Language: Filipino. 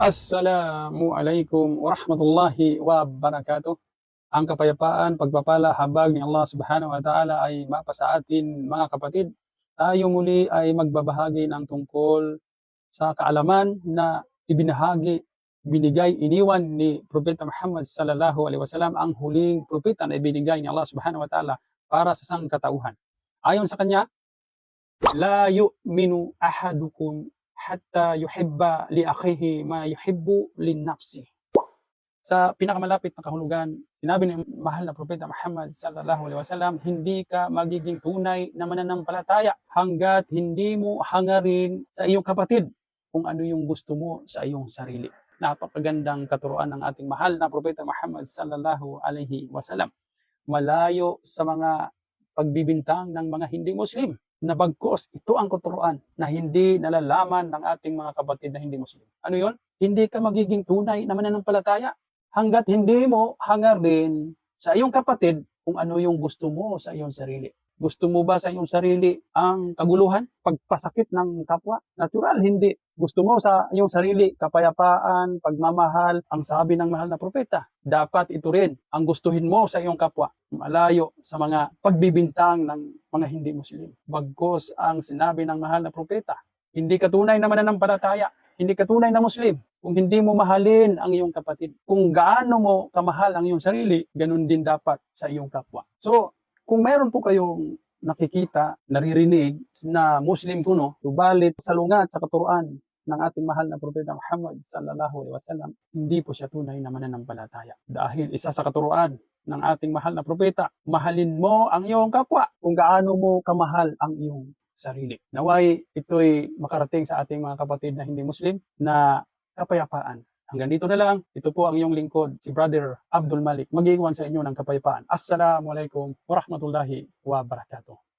Assalamualaikum warahmatullahi wabarakatuh. Ang kapayapaan, pagpapala, habag ni Allah subhanahu wa ta'ala ay mapasa atin mga kapatid. Tayo muli ay magbabahagi ng tungkol sa kaalaman na binigay, iniwan ni Propeta Muhammad sallallahu alaihi wasallam, ang huling propeta na ibinigay ni Allah subhanahu wa ta'ala para sa sangkatauhan. Ayon sa kanya, la yu'minu ahadukum hatta yuhibba li akhihi ma yuhibbu lin nafsi. Sa pinakamalapit na kahulugan, sinabi ni mahal na Propeta Muhammad sallallahu alaihi wasallam, hindi ka magiging tunay na mananampalataya hanggat hindi mo hangarin sa iyong kapatid kung ano yung gusto mo sa iyong sarili. Napakagandang katuruan ng ating mahal na Propeta Muhammad sallallahu alaihi wasallam. Malayo sa mga pagbibintang ng mga hindi Muslim, na bagkus ito ang katuruan na hindi nalalaman ng ating mga kapatid na hindi Muslim. Ano yon? Hindi ka magiging tunay na mananampalataya hanggat hindi mo hangarin sa iyong kapatid kung ano yung gusto mo sa iyong sarili. Gusto mo ba sa iyong sarili ang kaguluhan, pagpasakit ng kapwa? Natural, hindi. Gusto mo sa iyong sarili kapayapaan, pagmamahal, ang sabi ng mahal na propeta. Dapat ito rin ang gustuhin mo sa iyong kapwa, malayo sa mga pagbibintang ng mga hindi Muslim. Bagkus ang sinabi ng mahal na propeta, hindi ka tunay na mananampalataya, hindi ka tunay na Muslim kung hindi mo mahalin ang iyong kapatid. Kung gaano mo kamahal ang iyong sarili, ganun din dapat sa iyong kapwa. So, kung mayroon po kayong nakikita, naririnig na Muslim kuno, subalit salungat sa katuruan ng ating mahal na Propeta Muhammad sallallahu alaihi wasallam, hindi po siya tunay na mananampalataya. Dahil isa sa katuruan ng ating mahal na propeta, mahalin mo ang iyong kapwa kung gaano mo kamahal ang iyong sarili. Naway ito'y makarating sa ating mga kapatid na hindi Muslim na kapayapaan. Hanggang dito na lang. Ito po ang iyong lingkod, si Brother Abdul Malik, mag-iwan sa inyo ng kapayapaan. Assalamualaikum warahmatullahi wabarakatuh.